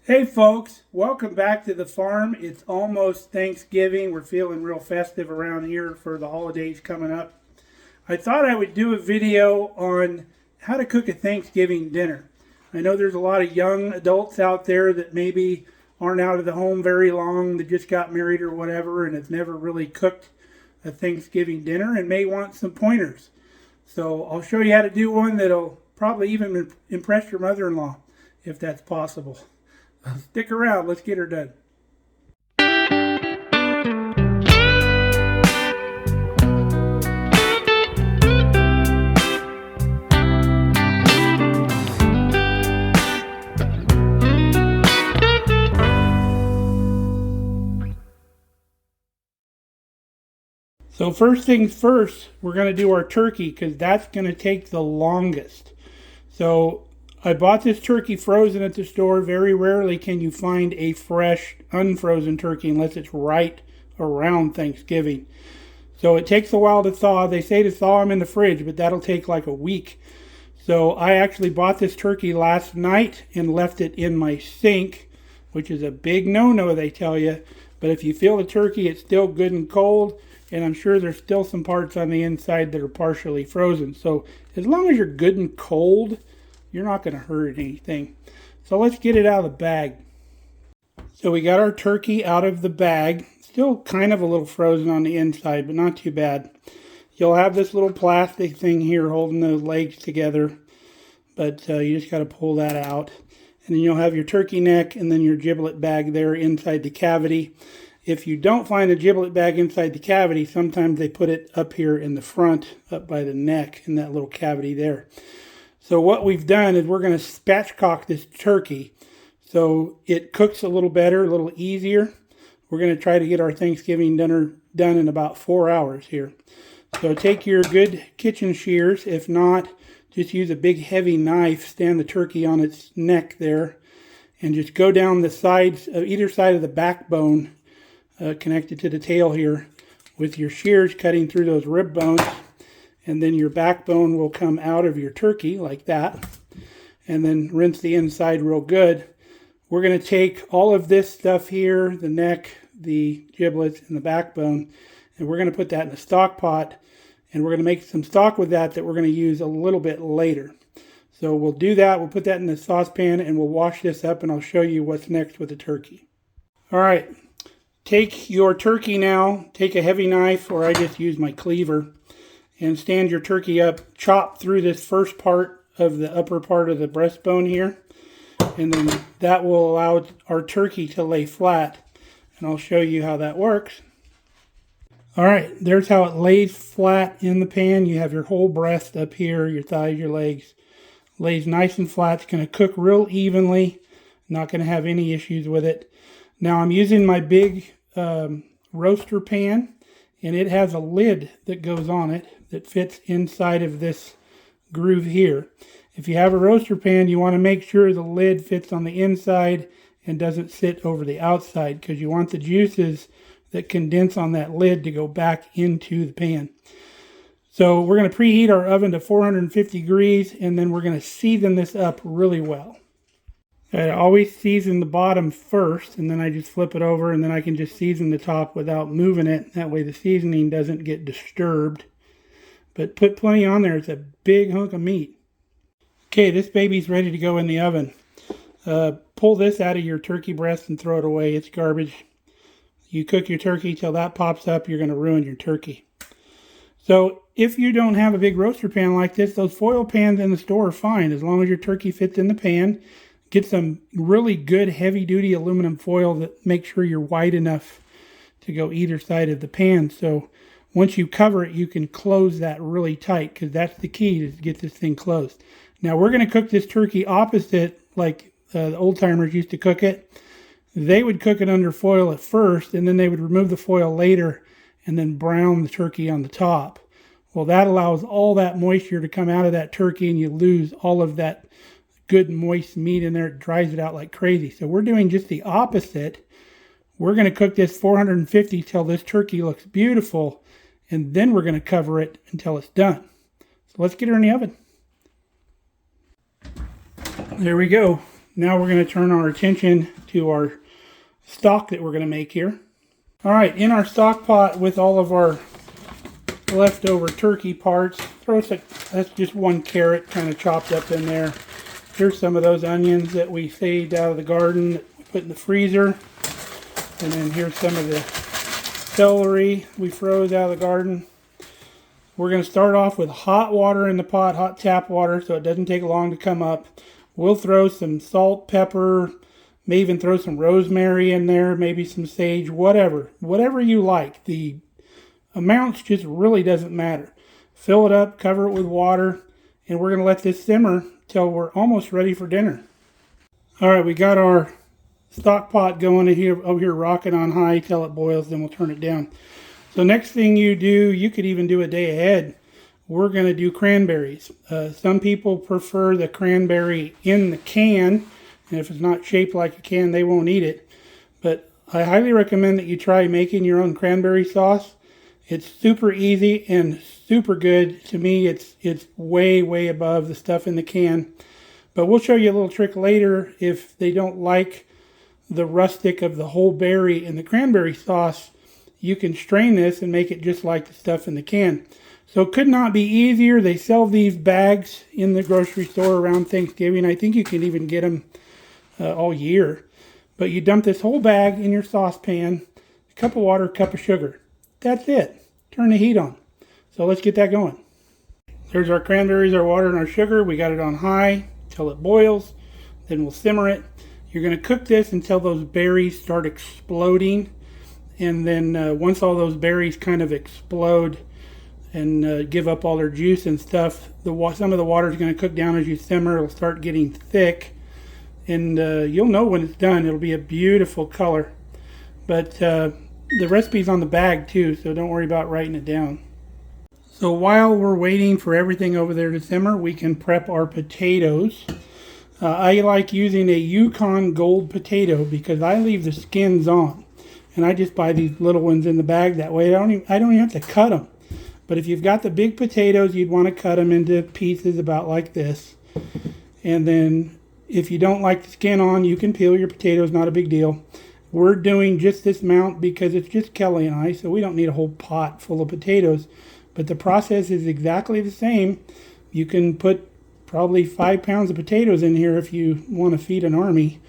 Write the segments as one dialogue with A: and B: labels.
A: Hey folks, welcome back to the farm. It's almost Thanksgiving. We're feeling real festive around here for the holidays coming up. I thought I would do a video on how to cook a Thanksgiving dinner. I know there's a lot of young adults out there that maybe aren't out of the home very long, that just got married or whatever and have never really cooked a Thanksgiving dinner and may want some pointers. So I'll show you how to do one that'll probably even impress your mother-in-law if that's possible. Stick around, let's get her done. So first things first, we're going to do our turkey because that's going to take the longest. So I bought this turkey frozen at the store. Very rarely can you find a fresh, unfrozen turkey unless it's right around Thanksgiving. So it takes a while to thaw. They say to thaw them in the fridge, but that'll take like a week. So I actually bought this turkey last night and left it in my sink, which is a big no-no, they tell you. But if you feel the turkey, it's still good and cold, and I'm sure there's still some parts on the inside that are partially frozen. So as long as you're good and cold, you're not going to hurt anything. So let's get it out of the bag. So we got our turkey out of the bag. Still kind of a little frozen on the inside, but not too bad. You'll have this little plastic thing here holding the legs together, but you just got to pull that out. And then you'll have your turkey neck and then your giblet bag there inside the cavity. If you don't find the giblet bag inside the cavity, sometimes they put it up here in the front, up by the neck, in that little cavity there. So what we've done is we're going to spatchcock this turkey so it cooks a little better, a little easier. We're going to try to get our Thanksgiving dinner done in about 4 hours here. So take your good kitchen shears. If not, just use a big heavy knife, stand the turkey on its neck there, and just go down the sides of either side of the backbone connected to the tail here with your shears cutting through those rib bones. And then your backbone will come out of your turkey like that. And then rinse the inside real good. We're going to take all of this stuff here, the neck, the giblets, and the backbone, and we're going to put that in a stock pot. And we're going to make some stock with that we're going to use a little bit later. So we'll do that. We'll put that in the saucepan and we'll wash this up, and I'll show you what's next with the turkey. All right. Take your turkey now. Take a heavy knife, or I just use my cleaver, and stand your turkey up, chop through this first part of the upper part of the breastbone here. And then that will allow our turkey to lay flat. And I'll show you how that works. All right, there's how it lays flat in the pan. You have your whole breast up here, your thighs, your legs. Lays nice and flat. It's going to cook real evenly. Not going to have any issues with it. Now I'm using my big roaster pan. And it has a lid that goes on it that fits inside of this groove here. If you have a roaster pan, you want to make sure the lid fits on the inside and doesn't sit over the outside, because you want the juices that condense on that lid to go back into the pan. So we're going to preheat our oven to 450 degrees, and then we're going to season this up really well. I always season the bottom first, and then I just flip it over, and then I can just season the top without moving it. That way the seasoning doesn't get disturbed. But put plenty on there. It's a big hunk of meat. Okay, this baby's ready to go in the oven. Pull this out of your turkey breast and throw it away. It's garbage. You cook your turkey till that pops up, you're going to ruin your turkey. So if you don't have a big roaster pan like this, those foil pans in the store are fine, as long as your turkey fits in the pan. Get some really good heavy-duty aluminum foil that makes sure you're wide enough to go either side of the pan. So once you cover it, you can close that really tight, because that's the key, is to get this thing closed. Now we're going to cook this turkey opposite like the old-timers used to cook it. They would cook it under foil at first, and then they would remove the foil later and then brown the turkey on the top. Well, that allows all that moisture to come out of that turkey, and you lose all of that good moist meat in there. It dries it out like crazy. So we're doing just the opposite. We're going to cook this 450 till this turkey looks beautiful, and then we're going to cover it until it's done. So let's get her in the oven. There we go. Now we're going to turn our attention to our stock that we're going to make here. All right, in our stock pot with all of our leftover turkey parts, that's just 1 carrot kind of chopped up in there. Here's some of those onions that we saved out of the garden that we put in the freezer. And then here's some of the celery we froze out of the garden. We're going to start off with hot water in the pot, hot tap water, so it doesn't take long to come up. We'll throw some salt, pepper, may even throw some rosemary in there, maybe some sage, whatever you like. The amounts just really doesn't matter. Fill it up, cover it with water, and we're going to let this simmer till we're almost ready for dinner. All right, we got our stock pot going over here rocking on high till it boils, then we'll turn it down. So next thing you do, you could even do a day ahead. We're going to do cranberries. Some people prefer the cranberry in the can, and if it's not shaped like a can, they won't eat it. But I highly recommend that you try making your own cranberry sauce. It's super easy and super good. To me, it's way above the stuff in the can. But we'll show you a little trick later. If they don't like the rustic of the whole berry in the cranberry sauce, you can strain this and make it just like the stuff in the can. So it could not be easier. They sell these bags in the grocery store around Thanksgiving. I think you can even get them all year. But you dump this whole bag in your saucepan, a cup of water, a cup of sugar. That's it. Turn the heat on. So let's get that going. There's our cranberries, our water, and our sugar. We got it on high till it boils. Then we'll simmer it. You're going to cook this until those berries start exploding. And then once all those berries kind of explode and give up all their juice and stuff, some of the water is going to cook down as you simmer. It'll start getting thick. And you'll know when it's done. It'll be a beautiful color. But the recipe's on the bag too, so don't worry about writing it down. So while we're waiting for everything over there to simmer, we can prep our potatoes. I like using a Yukon Gold potato because I leave the skins on. And I just buy these little ones in the bag that way. I don't even have to cut them. But if you've got the big potatoes, you'd want to cut them into pieces about like this. And then if you don't like the skin on, you can peel your potatoes, not a big deal. We're doing just this amount because it's just Kelly and I, so we don't need a whole pot full of potatoes. But the process is exactly the same. You can put probably 5 pounds of potatoes in here if you want to feed an army.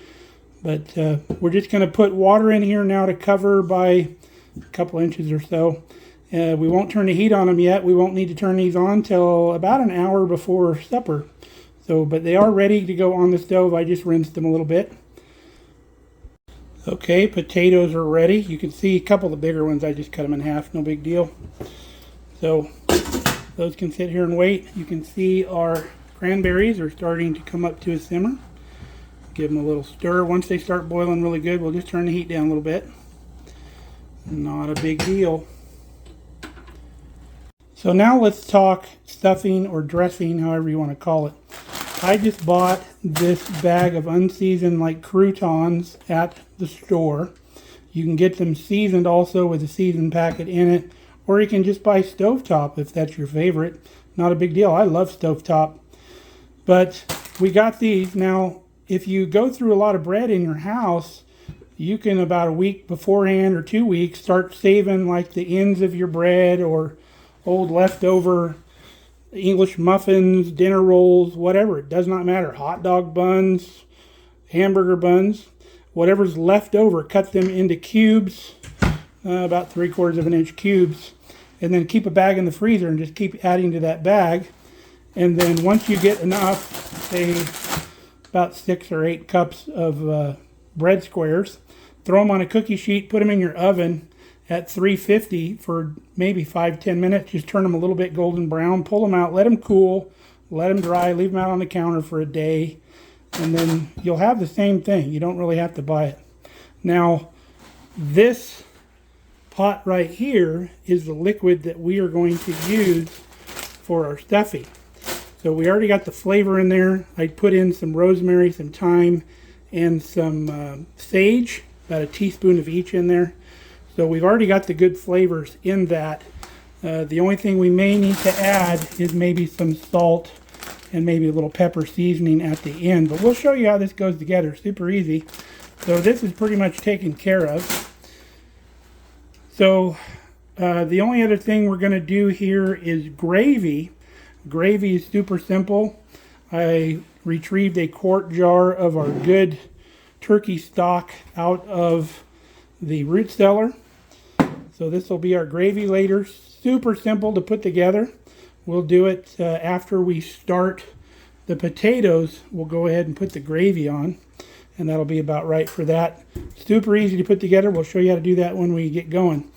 A: But we're just going to put water in here now to cover by a couple inches or so. We won't turn the heat on them yet. We won't need to turn these on till about an hour before supper. But they are ready to go on the stove. I just rinsed them a little bit. Okay, potatoes are ready. You can see a couple of the bigger ones. I just cut them in half. No big deal. So those can sit here and wait. You can see our cranberries are starting to come up to a simmer. Give them a little stir. Once they start boiling really good, we'll just turn the heat down a little bit. Not a big deal. So now let's talk stuffing or dressing, however you want to call it. I just bought this bag of unseasoned like croutons at the store. You can get them seasoned also with a seasoned packet in it, or you can just buy stovetop if that's your favorite. Not a big deal. I love stovetop. But we got these. Now, if you go through a lot of bread in your house, you can about a week beforehand or 2 weeks start saving like the ends of your bread or old leftover English muffins, dinner rolls, whatever. It does not matter. Hot dog buns, hamburger buns, whatever's left over, cut them into cubes, about 3/4 of an inch cubes, and then keep a bag in the freezer and just keep adding to that bag. And then once you get enough, say about 6 or 8 cups of bread squares, throw them on a cookie sheet, put them in your oven at 350 for maybe 5-10 minutes. Just turn them a little bit golden brown, pull them out, let them cool, let them dry, leave them out on the counter for a day, and then you'll have the same thing. You don't really have to buy it. Now, this pot right here is the liquid that we are going to use for our stuffing. So we already got the flavor in there. I put in some rosemary, some thyme, and some sage, about a teaspoon of each in there. So we've already got the good flavors in that. The only thing we may need to add is maybe some salt and maybe a little pepper seasoning at the end. But we'll show you how this goes together. Super easy. So this is pretty much taken care of. So the only other thing we're going to do here is gravy. Gravy is super simple. I retrieved a quart jar of our good turkey stock out of the root cellar. So this will be our gravy later. Super simple to put together. We'll do it after we start the potatoes. We'll go ahead and put the gravy on, and that'll be about right for that. Super easy to put together. We'll show you how to do that when we get going.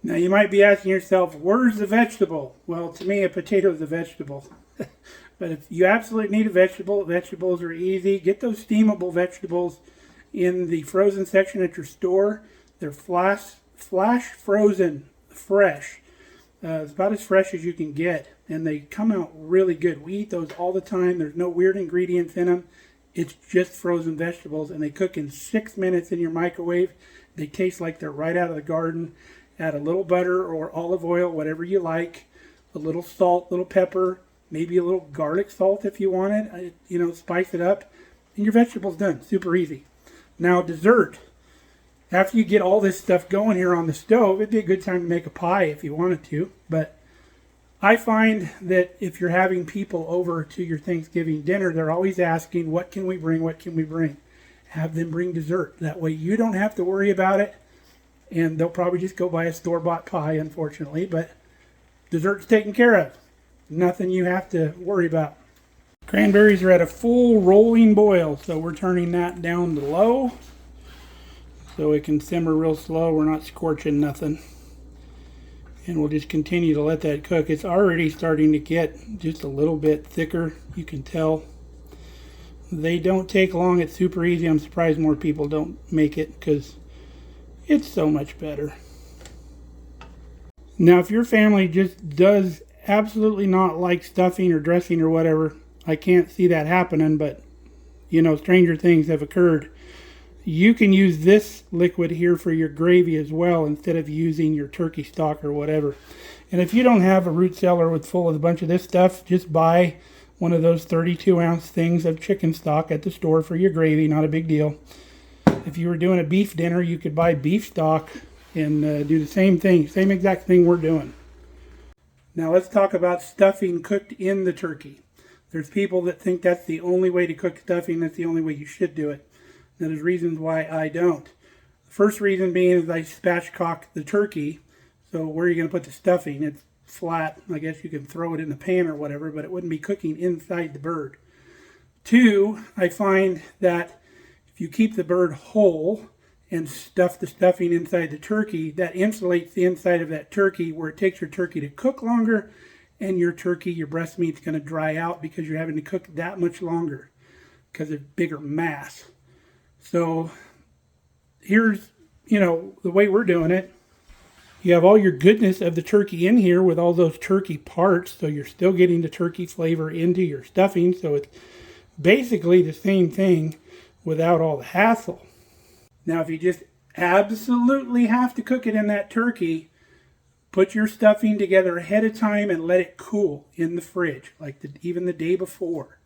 A: Now you might be asking yourself, where's the vegetable? Well, to me, a potato is a vegetable. But if you absolutely need a vegetable, vegetables are easy. Get those steamable vegetables in the frozen section at your store. They're flash frozen, fresh. It's about as fresh as you can get, and they come out really good. We eat those all the time. There's no weird ingredients in them. It's just frozen vegetables, and they cook in 6 minutes in your microwave. They taste like they're right out of the garden. Add a little butter or olive oil, whatever you like, a little salt, little pepper, maybe a little garlic salt if you want it. You know, spice it up, and your vegetables done. Super easy. Now dessert. After you get all this stuff going here on the stove, it'd be a good time to make a pie if you wanted to. But I find that if you're having people over to your Thanksgiving dinner, they're always asking, what can we bring? What can we bring? Have them bring dessert. That way you don't have to worry about it. And they'll probably just go buy a store-bought pie, unfortunately. But dessert's taken care of. Nothing you have to worry about. Cranberries are at a full rolling boil, so we're turning that down to low so it can simmer real slow. We're not scorching nothing. And we'll just continue to let that cook. It's already starting to get just a little bit thicker, you can tell. They don't take long. It's super easy. I'm surprised more people don't make it because it's so much better. Now, if your family just does absolutely not like stuffing or dressing or whatever, I can't see that happening, but, you know, stranger things have occurred. You can use this liquid here for your gravy as well instead of using your turkey stock or whatever. And if you don't have a root cellar with full of a bunch of this stuff, just buy one of those 32-ounce things of chicken stock at the store for your gravy. Not a big deal. If you were doing a beef dinner, you could buy beef stock and do the same thing, same exact thing we're doing. Now let's talk about stuffing cooked in the turkey. There's people that think that's the only way to cook stuffing, that's the only way you should do it. Now there's reasons why I don't. The first reason being is I spatchcock the turkey, so where are you going to put the stuffing? It's flat. I guess you can throw it in the pan or whatever, but it wouldn't be cooking inside the bird. Two, I find that if you keep the bird whole and stuff the stuffing inside the turkey, that insulates the inside of that turkey where it takes your turkey to cook longer, and your turkey, your breast meat's going to dry out because you're having to cook that much longer because of bigger mass. So here's, you know, the way we're doing it. You have all your goodness of the turkey in here with all those turkey parts, so you're still getting the turkey flavor into your stuffing, so it's basically the same thing without all the hassle. Now, if you just absolutely have to cook it in that turkey, put your stuffing together ahead of time and let it cool in the fridge, like even the day before.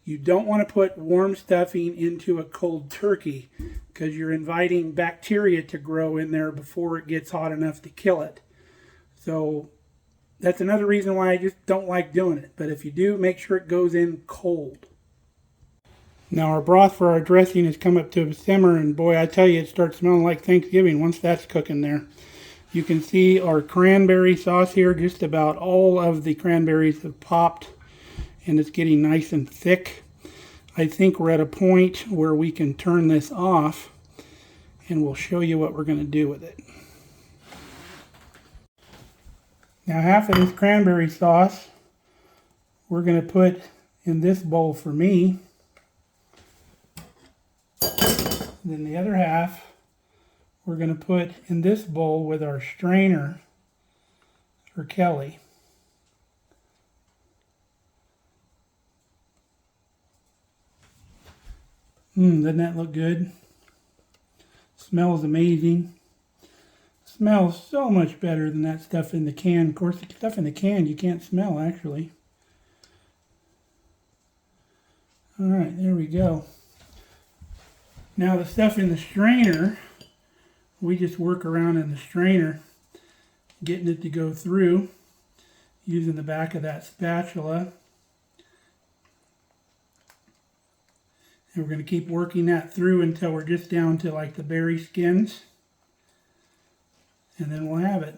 A: You don't want to put warm stuffing into a cold turkey because you're inviting bacteria to grow in there before it gets hot enough to kill it. So that's another reason why I just don't like doing it. But if you do, make sure it goes in cold. Now our broth for our dressing has come up to a simmer, and boy, I tell you, it starts smelling like Thanksgiving once that's cooking there. You can see our cranberry sauce here. Just about all of the cranberries have popped, and it's getting nice and thick. I think we're at a point where we can turn this off, and we'll show you what we're going to do with it. Now half of this cranberry sauce we're going to put in this bowl for me. Then the other half we're going to put in this bowl with our strainer for Kelly. Doesn't that look good? Smells amazing. Smells so much better than that stuff in the can. Of course, the stuff in the can you can't smell actually. All right, there we go. Now the stuff in the strainer, we just work around in the strainer, getting it to go through using the back of that spatula. And we're going to keep working that through until we're just down to like the berry skins. And then we'll have it.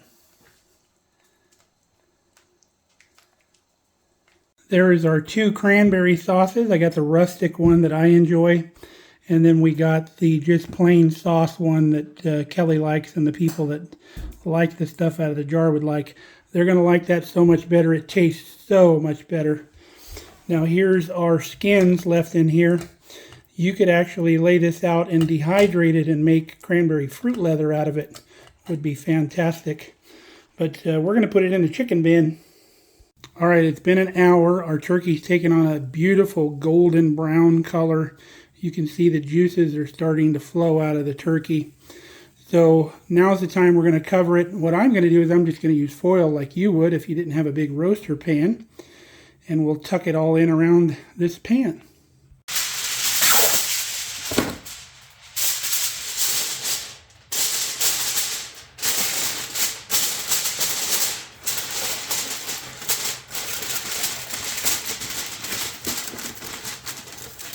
A: There is our 2 cranberry sauces. I got the rustic one that I enjoy. And then we got the just plain sauce one that Kelly likes and the people that like the stuff out of the jar would like. They're going to like that so much better. It tastes so much better. Now here's our skins left in here. You could actually lay this out and dehydrate it and make cranberry fruit leather out of it. Would be fantastic. But we're going to put it in the chicken bin. All right, it's been an hour. Our turkey's taken on a beautiful golden brown color. You can see the juices are starting to flow out of the turkey. So now's the time we're going to cover it. What I'm going to do is I'm just going to use foil like you would if you didn't have a big roaster pan. And we'll tuck it all in around this pan.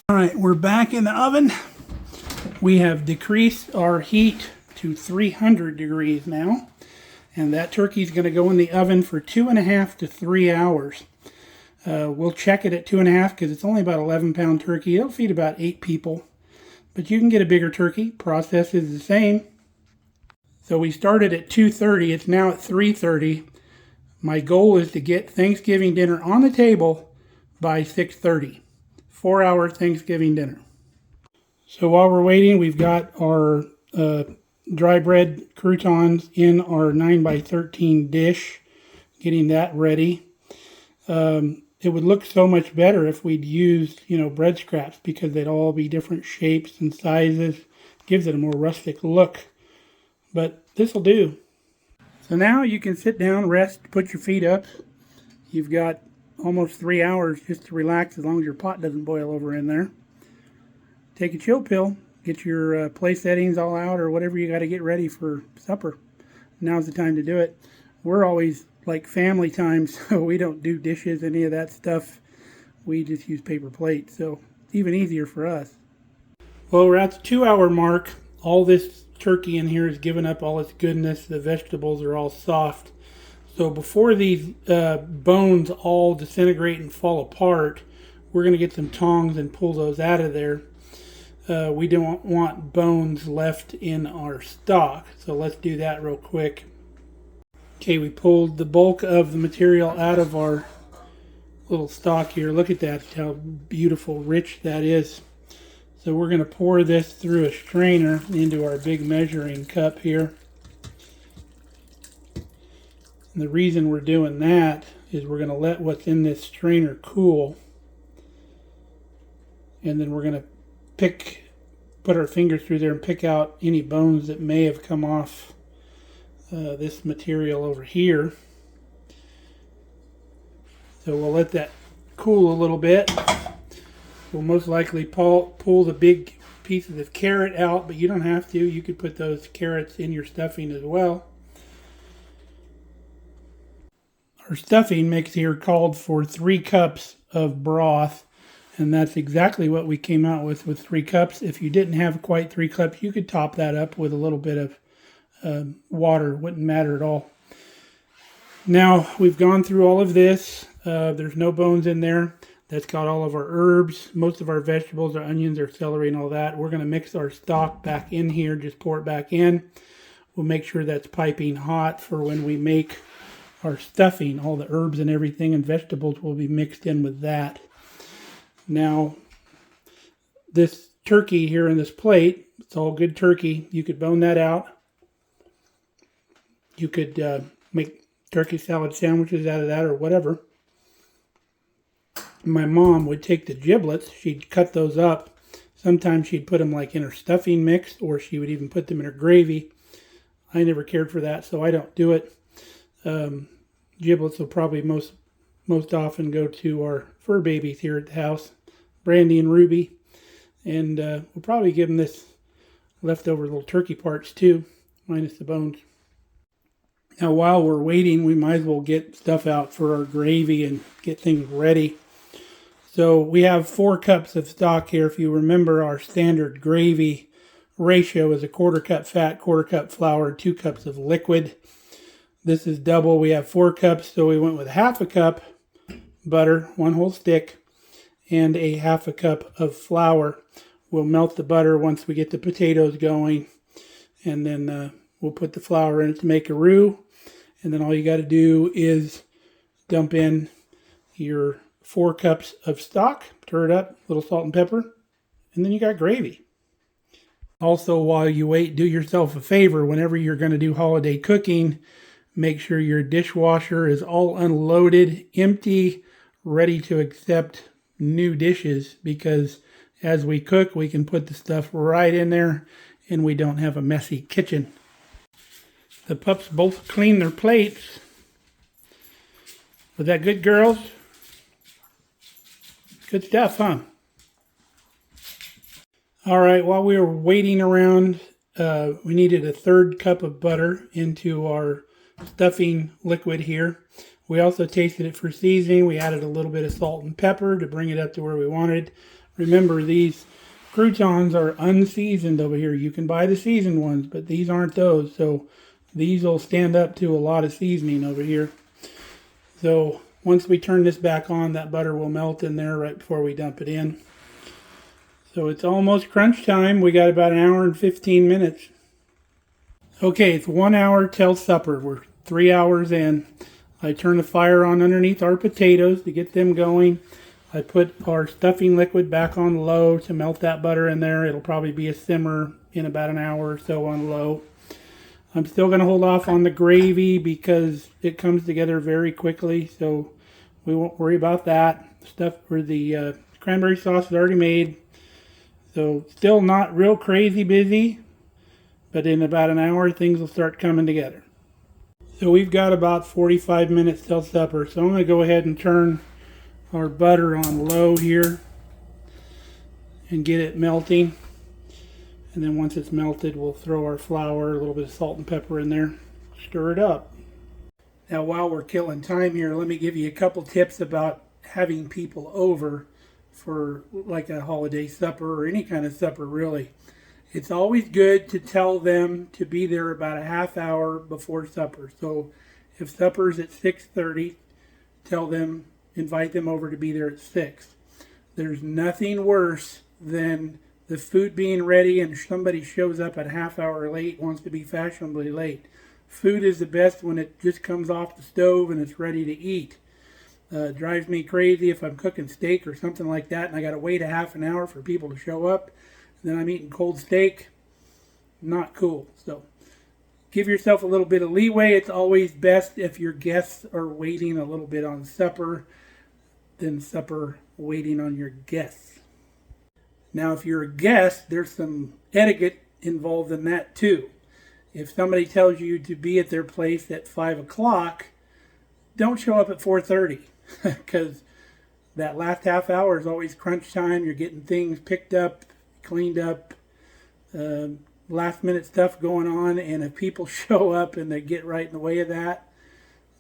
A: All right, we're back in the oven. We have decreased our heat to 300 degrees now. And that turkey is going to go in the oven for 2.5 to 3 hours. We'll check it at 2.5 because it's only about 11-pound turkey. It'll feed about 8 people. But you can get a bigger turkey. Process is the same. So we started at 2:30. It's now at 3:30. My goal is to get Thanksgiving dinner on the table by 6:30. 4-hour Thanksgiving dinner. So while we're waiting, we've got our dry bread croutons in our 9x13 dish, getting that ready. It would look so much better if we'd used, bread scraps because they'd all be different shapes and sizes. Gives it a more rustic look. But this will do. So now you can sit down, rest, put your feet up. You've got almost 3 hours just to relax as long as your pot doesn't boil over in there. Take a chill pill, get your place settings all out or whatever you got to get ready for supper. Now's the time to do it. We're always like family time, so we don't do dishes, any of that stuff. We just use paper plates, so it's even easier for us. Well, we're at the 2-hour mark. All this turkey in here has given up all its goodness. The vegetables are all soft. So before these bones all disintegrate and fall apart, we're going to get some tongs and pull those out of there. We don't want bones left in our stock, so let's do that real quick. Okay, we pulled the bulk of the material out of our little stock here. Look at that, how beautiful, rich that is. So we're going to pour this through a strainer into our big measuring cup here. And the reason we're doing that is we're going to let what's in this strainer cool. And then we're going to put our fingers through there and pick out any bones that may have come off this material over here. So we'll let that cool a little bit. We'll most likely pull the big pieces of carrot out, but you don't have to. You could put those carrots in your stuffing as well. Our stuffing mix here called for 3 cups of broth, and that's exactly what we came out with 3 cups. If you didn't have quite 3 cups, you could top that up with a little bit of water. Wouldn't matter at all. Now, we've gone through all of this. There's no bones in there. That's got all of our herbs, most of our vegetables, our onions, our celery, and all that. We're going to mix our stock back in here, just pour it back in. We'll make sure that's piping hot for when we make our stuffing. All the herbs and everything and vegetables will be mixed in with that. Now, this turkey here in this plate, it's all good turkey. You could bone that out. You could make turkey salad sandwiches out of that or whatever. My mom would take the giblets, she'd cut those up. Sometimes she'd put them like in her stuffing mix, or she would even put them in her gravy. I never cared for that, so I don't do it. Giblets will probably most often go to our fur babies here at the house. Brandy and Ruby. And we'll probably give them this leftover little turkey parts too, minus the bones. Now while we're waiting, we might as well get stuff out for our gravy and get things ready. So we have 4 cups of stock here. If you remember, our standard gravy ratio is a 1/4 cup fat, 1/4 cup flour, 2 cups of liquid. This is double. We have 4 cups, so we went with 1/2 cup butter, 1 whole stick, and a 1/2 cup of flour. We'll melt the butter once we get the potatoes going, and then we'll put the flour in it to make a roux. And then all you got to do is dump in your 4 cups of stock, stir it up, a little salt and pepper, and then you got gravy. Also, while you wait, do yourself a favor. Whenever you're going to do holiday cooking, make sure your dishwasher is all unloaded, empty, ready to accept new dishes, because as we cook, we can put the stuff right in there and we don't have a messy kitchen. The pups both clean their plates. Was that good, girls? Good stuff, huh? All right, while we were waiting around, we needed a 1/3 cup of butter into our stuffing liquid here. We also tasted it for seasoning. We added a little bit of salt and pepper to bring it up to where we wanted. Remember, these croutons are unseasoned over here. You can buy the seasoned ones, but these aren't those. So these will stand up to a lot of seasoning over here. So once we turn this back on, that butter will melt in there right before we dump it in. So it's almost crunch time. We got about 1 hour and 15 minutes. Okay, it's 1 hour till supper. We're 3 hours in. I turn the fire on underneath our potatoes to get them going. I put our stuffing liquid back on low to melt that butter in there. It'll probably be a simmer in about 1 hour or so on low. I'm still going to hold off on the gravy because it comes together very quickly, so we won't worry about that. Stuff for the cranberry sauce is already made, so still not real crazy busy, but in about 1 hour things will start coming together. So we've got about 45 minutes till supper, so I'm going to go ahead and turn our butter on low here and get it melting. And then once it's melted, we'll throw our flour, a little bit of salt and pepper in there, stir it up. Now while we're killing time here, let me give you a couple tips about having people over for like a holiday supper or any kind of supper really. It's always good to tell them to be there about a 1/2 hour before supper. So if supper's at 6:30, tell them, invite them over to be there at 6. There's nothing worse than the food being ready and somebody shows up at a 1/2 hour late, wants to be fashionably late. Food is the best when it just comes off the stove and it's ready to eat. Drives me crazy if I'm cooking steak or something like that and I got to wait a 1/2 hour for people to show up. Then I'm eating cold steak. Not cool. So give yourself a little bit of leeway. It's always best if your guests are waiting a little bit on supper than supper waiting on your guests. Now, if you're a guest, there's some etiquette involved in that too. If somebody tells you to be at their place at 5 o'clock, don't show up at 4:30 because that last 1/2 hour is always crunch time. You're getting things picked up, cleaned up, last minute stuff going on, and if people show up and they get right in the way of that,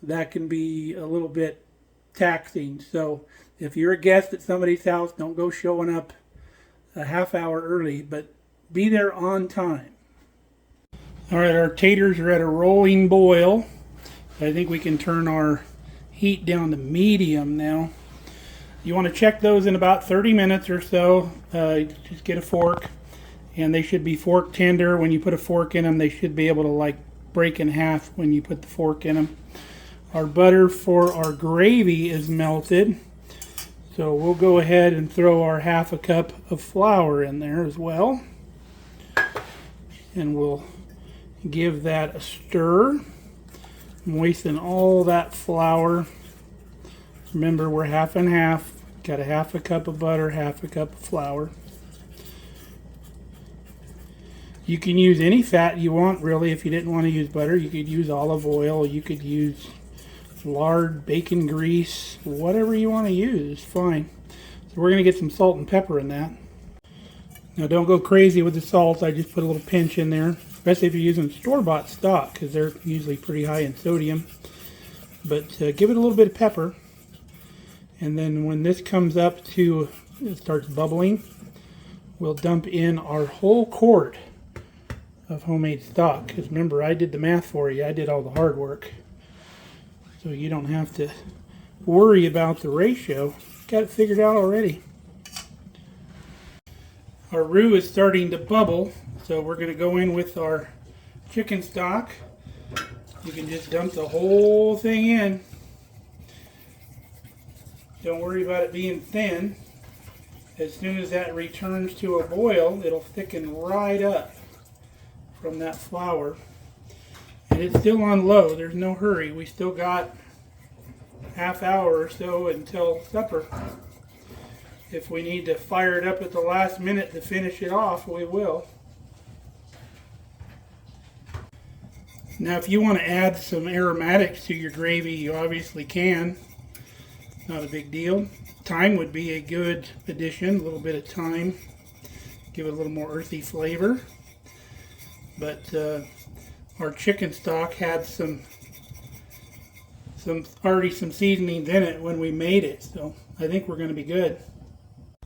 A: that can be a little bit taxing. So if you're a guest at somebody's house, don't go showing up a 1/2 hour early, but be there on time. All right, our taters are at a rolling boil. I think we can turn our heat down to medium now. You want to check those in about 30 minutes or so. Just get a fork, and they should be fork tender. When you put a fork in them, they should be able to like break in half when you put the fork in them. Our butter for our gravy is melted. So we'll go ahead and throw our 1/2 cup of flour in there as well. And we'll give that a stir. Moisten all that flour. Remember, we're 1/2 and 1/2. Got a 1/2 cup of butter, 1/2 cup of flour. You can use any fat you want, really. If you didn't want to use butter, you could use olive oil. You could use lard, bacon grease, whatever you want to use, fine. So we're going to get some salt and pepper in that. Now don't go crazy with the salt. I just put a little pinch in there, especially if you're using store-bought stock, because they're usually pretty high in sodium. But give it a little bit of pepper. And then when this comes up to, it starts bubbling, we'll dump in our whole quart of homemade stock. Because remember, I did the math for you. I did all the hard work. So you don't have to worry about the ratio. Got it figured out already. Our roux is starting to bubble, so we're going to go in with our chicken stock. You can just dump the whole thing in. Don't worry about it being thin. As soon as that returns to a boil, it'll thicken right up from that flour. And it's still on low. There's no hurry. We still got half hour or so until supper. If we need to fire it up at the last minute to finish it off, we will. Now if you want to add some aromatics to your gravy, you obviously can. Not a big deal. Thyme would be a good addition, a little bit of thyme. Give it a little more earthy flavor. But our chicken stock had some seasonings in it when we made it, so I think we're going to be good.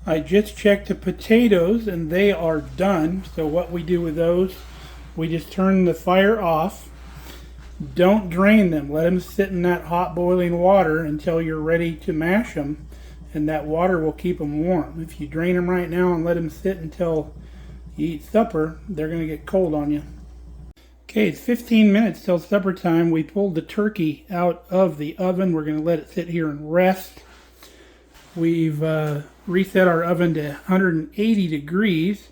A: I just checked the potatoes and they are done. So what we do with those, we just turn the fire off. Don't drain them. Let them sit in that hot boiling water until you're ready to mash them, and that water will keep them warm. If you drain them right now and let them sit until you eat supper, they're going to get cold on you. Okay, it's 15 minutes till supper time. We pulled the turkey out of the oven. We're going to let it sit here and rest. We've reset our oven to 180 degrees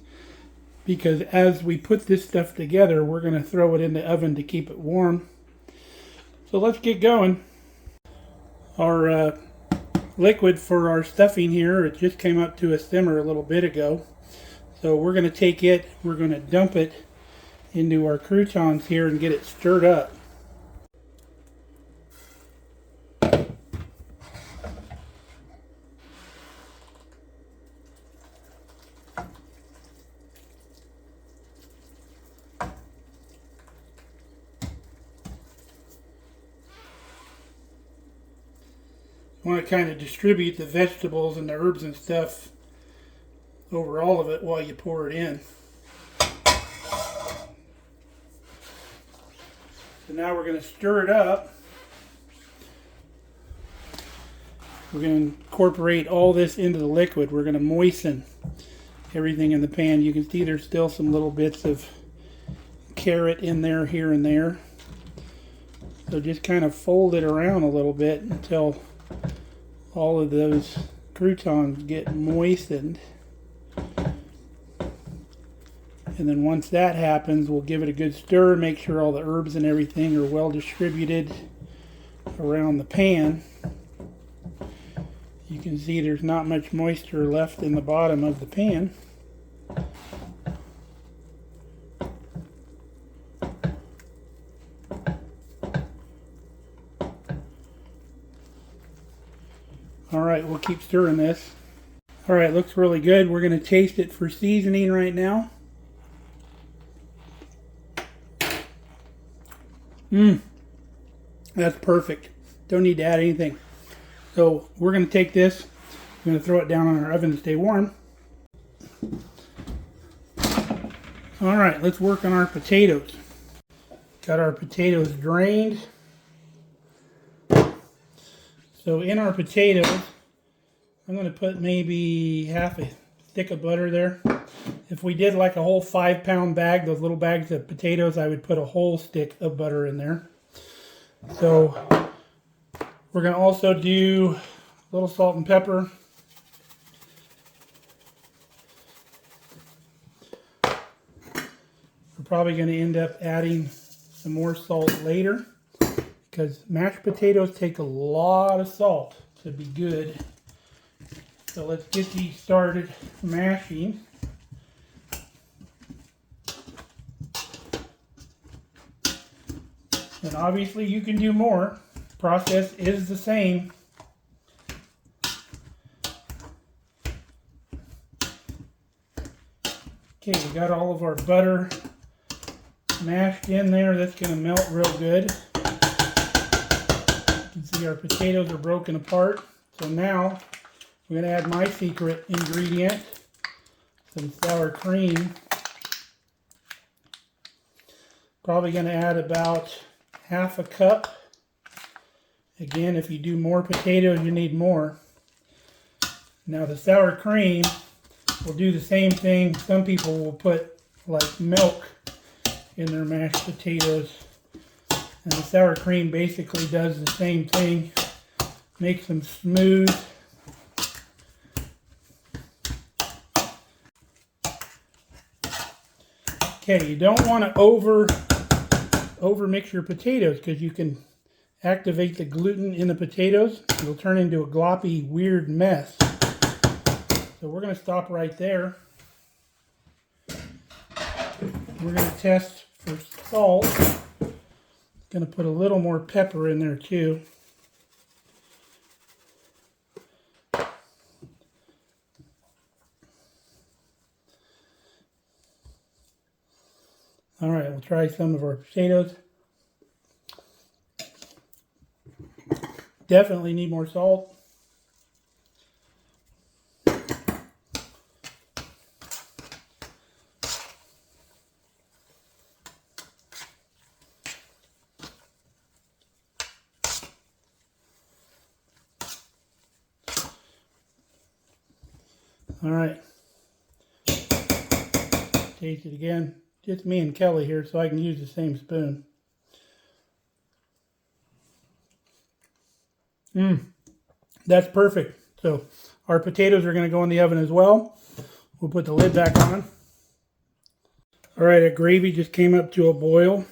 A: because as we put this stuff together, we're going to throw it in the oven to keep it warm. So let's get going. Our liquid for our stuffing here, it just came up to a simmer a little bit ago. So we're going to take it, we're going to dump it into our croutons here and get it stirred up. You want to kind of distribute the vegetables and the herbs and stuff over all of it while you pour it in. So now we're going to stir it up. We're going to incorporate all this into the liquid. We're going to moisten everything in the pan. You can see there's still some little bits of carrot in there, here and there. So just kind of fold it around a little bit until all of those croutons get moistened. And then once that happens, we'll give it a good stir, make sure all the herbs and everything are well distributed around the pan. You can see there's not much moisture left in the bottom of the pan. Alright, we'll keep stirring this. Alright, looks really good. We're going to taste it for seasoning right now. That's perfect. Don't need to add anything. So we're going to take this, we're going to throw it down on our oven to stay warm. Alright, let's work on our potatoes. Got our potatoes drained. So in our potatoes, I'm going to put maybe half a stick of butter there. If we did like a whole 5-pound bag, those little bags of potatoes, I would put a whole stick of butter in there. So we're going to also do a little salt and pepper. We're probably going to end up adding some more salt later, because mashed potatoes take a lot of salt to be good. So let's get these started mashing. And obviously you can do more. Process is the same. Okay, we got all of our butter mashed in there. That's going to melt real good. You can see our potatoes are broken apart. So now we're going to add my secret ingredient, some sour cream. Probably going to add about half a cup. Again, if you do more potatoes, you need more. Now the sour cream will do the same thing. Some people will put like milk in their mashed potatoes. And the sour cream basically does the same thing. Makes them smooth. Okay, you don't want to over mix your potatoes because you can activate the gluten in the potatoes. It'll turn into a gloppy, weird mess. So we're going to stop right there. We're going to test for salt. Going to put a little more pepper in there too. All right, we'll try some of our potatoes. Definitely need more salt. All right. Taste it again. Just me and Kelly here, so I can use the same spoon. That's perfect. So our potatoes are going to go in the oven as well. We'll put the lid back on. All right, our gravy just came up to a boil.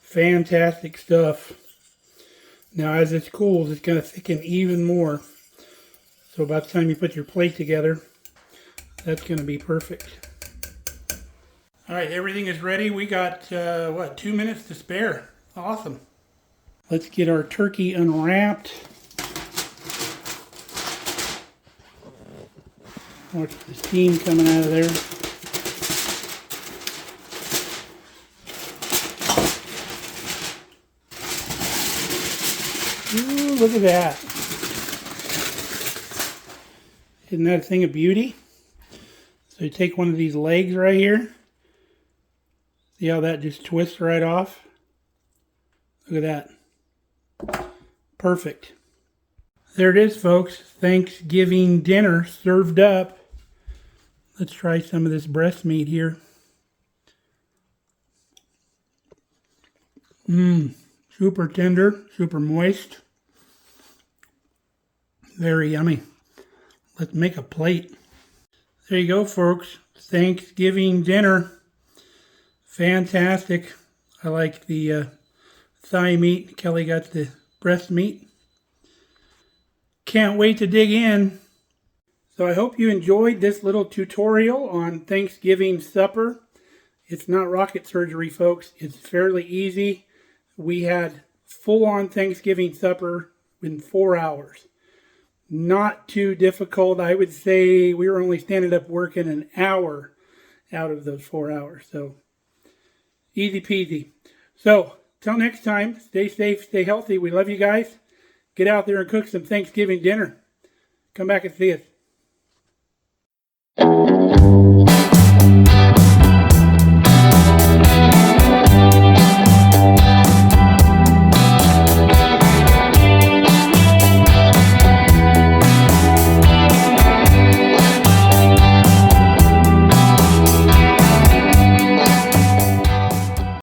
A: Fantastic stuff. Now as it cools, it's going to thicken even more. So about the time you put your plate together, that's going to be perfect. All right, everything is ready. We got, 2 minutes to spare. Awesome. Let's get our turkey unwrapped. Watch the steam coming out of there. Ooh, look at that. Isn't that a thing of beauty? So you take one of these legs right here. See how that just twists right off? Look at that. Perfect. There it is, folks. Thanksgiving dinner served up. Let's try some of this breast meat here. Super tender, super moist. Very yummy. Let's make a plate. There you go, folks. Thanksgiving dinner. Fantastic. I like the thigh meat. Kelly got the breast meat. Can't wait to dig in. So I hope you enjoyed this little tutorial on Thanksgiving supper. It's not rocket surgery, folks. It's fairly easy. We had full-on Thanksgiving supper in 4 hours. Not too difficult. I would say we were only standing up working an hour out of those 4 hours. So easy peasy. So till next time, stay safe, stay healthy. We love you guys. Get out there and cook some Thanksgiving dinner. Come back and see us.